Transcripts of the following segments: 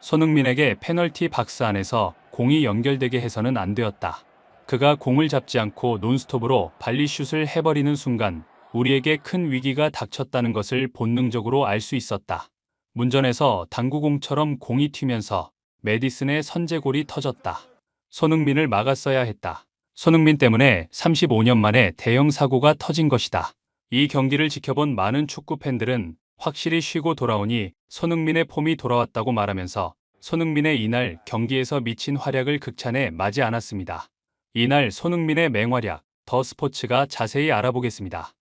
손흥민에게 페널티 박스 안에서 공이 연결되게 해서는 안 되었다. 그가 공을 잡지 않고 논스톱으로 발리슛을 해버리는 순간 우리에게 큰 위기가 닥쳤다는 것을 본능적으로 알 수 있었다. 문전에서 당구공처럼 공이 튀면서 메디슨의 선제골이 터졌다. 손흥민을 막았어야 했다. 손흥민 때문에 35년 만에 대형 사고가 터진 것이다. 이 경기를 지켜본 많은 축구 팬들은 확실히 쉬고 돌아오니 손흥민의 폼이 돌아왔다고 말하면서 손흥민의 이날 경기에서 미친 활약을 극찬해 마지 않았습니다. 이날 손흥민의 맹활약, 더 스포츠가 자세히 알아보겠습니다.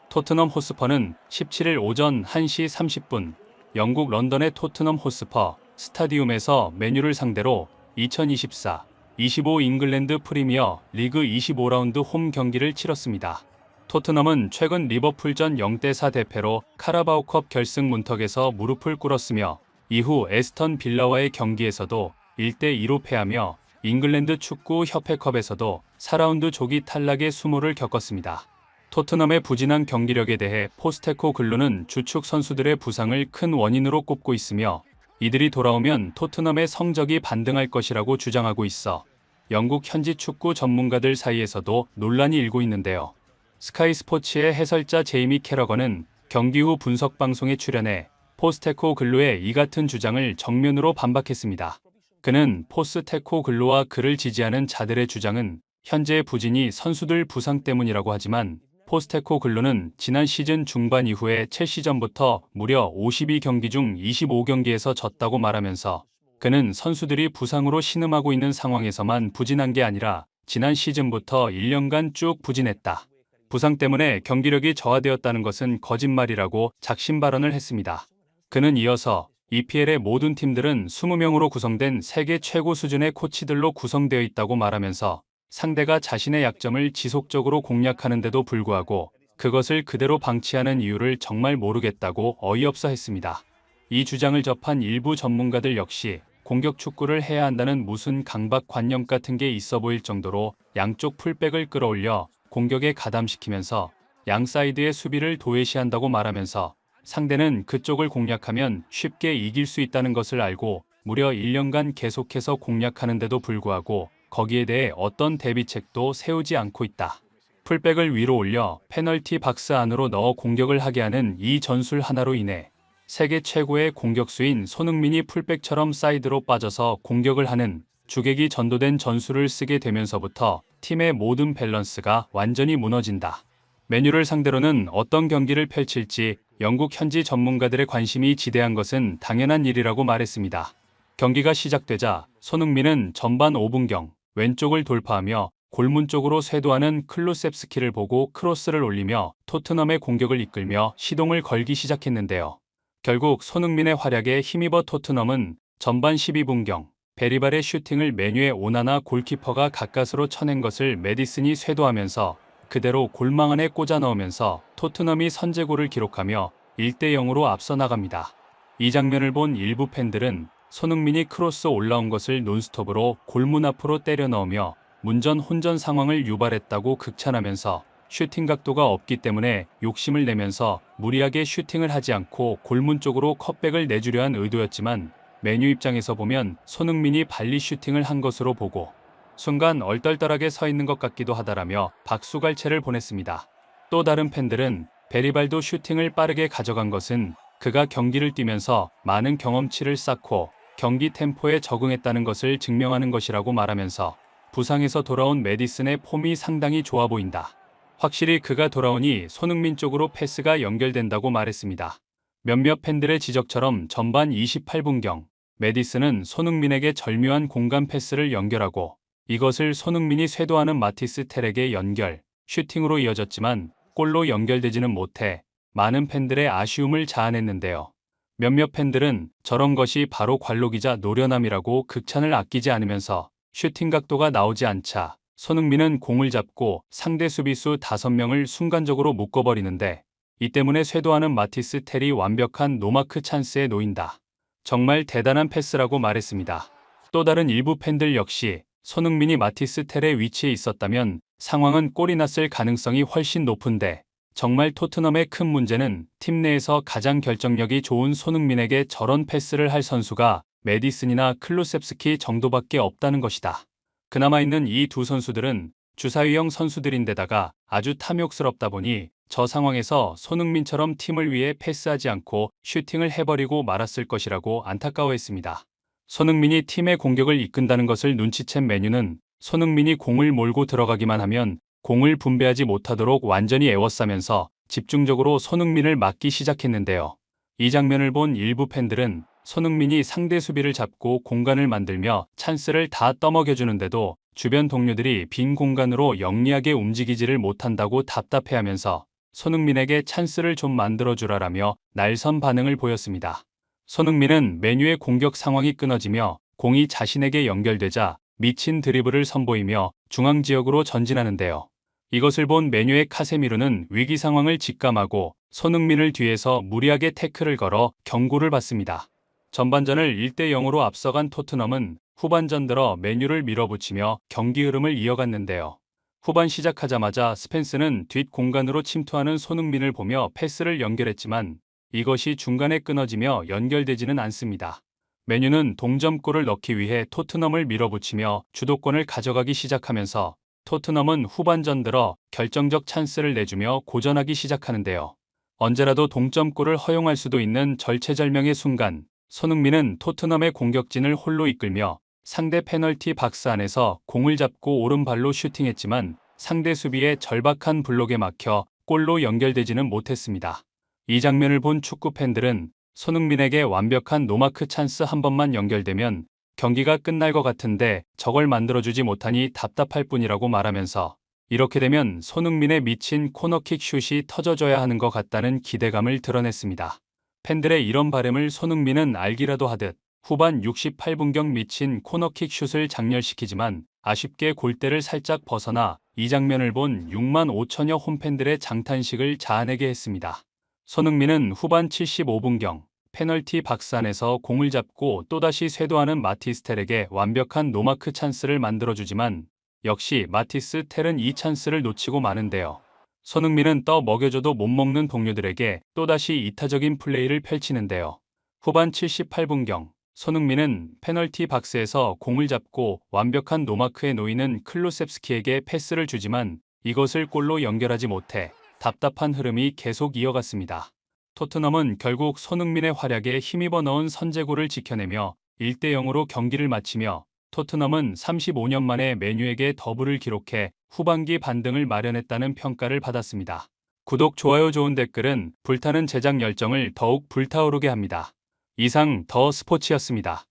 토트넘 호스퍼는 17일 오전 1시 30분 영국 런던의 토트넘 호스퍼 스타디움에서 맨유를 상대로 2024-25 잉글랜드 프리미어 리그 25라운드 홈 경기를 치렀습니다. 토트넘은 최근 리버풀전 0대4 대패로 카라바오컵 결승 문턱에서 무릎을 꿇었으며 이후 에스턴 빌라와의 경기에서도 1대2로 패하며 잉글랜드 축구 협회컵에서도 4라운드 조기 탈락의 수모를 겪었습니다. 토트넘의 부진한 경기력에 대해 포스테코글루는 주축 선수들의 부상을 큰 원인으로 꼽고 있으며 이들이 돌아오면 토트넘의 성적이 반등할 것이라고 주장하고 있어 영국 현지 축구 전문가들 사이에서도 논란이 일고 있는데요. 스카이 스포츠의 해설자 제이미 캐러건은 경기 후 분석 방송에 출연해 포스테코글루의 이 같은 주장을 정면으로 반박했습니다. 그는 포스테코글루와 그를 지지하는 자들의 주장은 현재의 부진이 선수들 부상 때문이라고 하지만 포스테코글루는 지난 시즌 중반 이후에 첼시전부터 무려 52경기 중 25경기에서 졌다고 말하면서 그는 선수들이 부상으로 신음하고 있는 상황에서만 부진한 게 아니라 지난 시즌부터 1년간 쭉 부진했다. 부상 때문에 경기력이 저하되었다는 것은 거짓말이라고 작심 발언을 했습니다. 그는 이어서 EPL의 모든 팀들은 20명으로 구성된 세계 최고 수준의 코치들로 구성되어 있다고 말하면서 상대가 자신의 약점을 지속적으로 공략하는데도 불구하고 그것을 그대로 방치하는 이유를 정말 모르겠다고 어이없어 했습니다. 이 주장을 접한 일부 전문가들 역시 공격 축구를 해야 한다는 무슨 강박관념 같은 게 있어 보일 정도로 양쪽 풀백을 끌어올려 공격에 가담시키면서 양 사이드의 수비를 도외시한다고 말하면서 상대는 그쪽을 공략하면 쉽게 이길 수 있다는 것을 알고 무려 1년간 계속해서 공략하는데도 불구하고 거기에 대해 어떤 대비책도 세우지 않고 있다. 풀백을 위로 올려 페널티 박스 안으로 넣어 공격을 하게 하는 이 전술 하나로 인해 세계 최고의 공격수인 손흥민이 풀백처럼 사이드로 빠져서 공격을 하는 주객이 전도된 전술을 쓰게 되면서부터 팀의 모든 밸런스가 완전히 무너진다. 맨유를 상대로는 어떤 경기를 펼칠지 영국 현지 전문가들의 관심이 지대한 것은 당연한 일이라고 말했습니다. 경기가 시작되자 손흥민은 전반 5분경 왼쪽을 돌파하며 골문 쪽으로 쇄도하는 클루셉스키를 보고 크로스를 올리며 토트넘의 공격을 이끌며 시동을 걸기 시작했는데요. 결국 손흥민의 활약에 힘입어 토트넘은 전반 12분경 베리발의 슈팅을 맨유의 오나나 골키퍼가 가까스로 쳐낸 것을 메디슨이 쇄도하면서 그대로 골망 안에 꽂아 넣으면서 토트넘이 선제골을 기록하며 1대0으로 앞서 나갑니다. 이 장면을 본 일부 팬들은 손흥민이 크로스 올라온 것을 논스톱으로 골문 앞으로 때려 넣으며 문전 혼전 상황을 유발했다고 극찬하면서 슈팅 각도가 없기 때문에 욕심을 내면서 무리하게 슈팅을 하지 않고 골문 쪽으로 컷백을 내주려 한 의도였지만 맨유 입장에서 보면 손흥민이 발리 슈팅을 한 것으로 보고 순간 얼떨떨하게 서 있는 것 같기도 하다라며 박수갈채를 보냈습니다. 또 다른 팬들은 베리발도 슈팅을 빠르게 가져간 것은 그가 경기를 뛰면서 많은 경험치를 쌓고 경기 템포에 적응했다는 것을 증명하는 것이라고 말하면서 부상에서 돌아온 메디슨의 폼이 상당히 좋아 보인다. 확실히 그가 돌아오니 손흥민 쪽으로 패스가 연결된다고 말했습니다. 몇몇 팬들의 지적처럼 전반 28분경 메디슨은 손흥민에게 절묘한 공간 패스를 연결하고 이것을 손흥민이 쇄도하는 마티스 텔에게 연결, 슈팅으로 이어졌지만 골로 연결되지는 못해 많은 팬들의 아쉬움을 자아냈는데요. 몇몇 팬들은 저런 것이 바로 관록이자 노련함이라고 극찬을 아끼지 않으면서 슈팅 각도가 나오지 않자 손흥민은 공을 잡고 상대 수비수 5명을 순간적으로 묶어버리는데 이 때문에 쇄도하는 마티스 텔이 완벽한 노마크 찬스에 놓인다. 정말 대단한 패스라고 말했습니다. 또 다른 일부 팬들 역시 손흥민이 마티스 텔의 위치에 있었다면 상황은 골이 났을 가능성이 훨씬 높은데 정말 토트넘의 큰 문제는 팀 내에서 가장 결정력이 좋은 손흥민에게 저런 패스를 할 선수가 메디슨이나 클루셉스키 정도밖에 없다는 것이다. 그나마 있는 이 두 선수들은 주사위형 선수들인데다가 아주 탐욕스럽다 보니 저 상황에서 손흥민처럼 팀을 위해 패스하지 않고 슈팅을 해버리고 말았을 것이라고 안타까워했습니다. 손흥민이 팀의 공격을 이끈다는 것을 눈치챈 맨유는 손흥민이 공을 몰고 들어가기만 하면 공을 분배하지 못하도록 완전히 에워싸면서 집중적으로 손흥민을 막기 시작했는데요. 이 장면을 본 일부 팬들은 손흥민이 상대 수비를 잡고 공간을 만들며 찬스를 다 떠먹여주는데도 주변 동료들이 빈 공간으로 영리하게 움직이지를 못한다고 답답해하면서 손흥민에게 찬스를 좀 만들어주라라며 날선 반응을 보였습니다. 손흥민은 맨유의 공격 상황이 끊어지며 공이 자신에게 연결되자 미친 드리블을 선보이며 중앙 지역으로 전진하는데요. 이것을 본 맨유의 카세미르는 위기 상황을 직감하고 손흥민을 뒤에서 무리하게 태클을 걸어 경고를 받습니다. 전반전을 1대0으로 앞서간 토트넘은 후반전 들어 맨유를 밀어붙이며 경기 흐름을 이어갔는데요. 후반 시작하자마자 스펜스는 뒷 공간으로 침투하는 손흥민을 보며 패스를 연결했지만 이것이 중간에 끊어지며 연결되지는 않습니다. 맨유는 동점골을 넣기 위해 토트넘을 밀어붙이며 주도권을 가져가기 시작하면서 토트넘은 후반전 들어 결정적 찬스를 내주며 고전하기 시작하는데요. 언제라도 동점골을 허용할 수도 있는 절체절명의 순간 손흥민은 토트넘의 공격진을 홀로 이끌며 상대 페널티 박스 안에서 공을 잡고 오른발로 슈팅했지만 상대 수비의 절박한 블록에 막혀 골로 연결되지는 못했습니다. 이 장면을 본 축구 팬들은 손흥민에게 완벽한 노마크 찬스 한 번만 연결되면 경기가 끝날 것 같은데 저걸 만들어주지 못하니 답답할 뿐이라고 말하면서 이렇게 되면 손흥민의 미친 코너킥 슛이 터져줘야 하는 것 같다는 기대감을 드러냈습니다. 팬들의 이런 바람을 손흥민은 알기라도 하듯 후반 68분경 미친 코너킥 슛을 장렬시키지만 아쉽게 골대를 살짝 벗어나 이 장면을 본 6만 5천여 홈팬들의 장탄식을 자아내게 했습니다. 손흥민은 후반 75분경 페널티 박스 안에서 공을 잡고 또다시 쇄도하는 마티스 텔에게 완벽한 노마크 찬스를 만들어주지만 역시 마티스 텔은 이 찬스를 놓치고 마는데요. 손흥민은 떠 먹여줘도 못 먹는 동료들에게 또다시 이타적인 플레이를 펼치는데요. 후반 78분경 손흥민은 페널티 박스에서 공을 잡고 완벽한 노마크에 놓이는 클루셉스키에게 패스를 주지만 이것을 골로 연결하지 못해 답답한 흐름이 계속 이어갔습니다. 토트넘은 결국 손흥민의 활약에 힘입어 넣은 선제골을 지켜내며 1대0으로 경기를 마치며 토트넘은 35년 만에 맨유에게 더블을 기록해 후반기 반등을 마련했다는 평가를 받았습니다. 구독, 좋아요, 좋은 댓글은 불타는 제작 열정을 더욱 불타오르게 합니다. 이상 더 스포츠였습니다.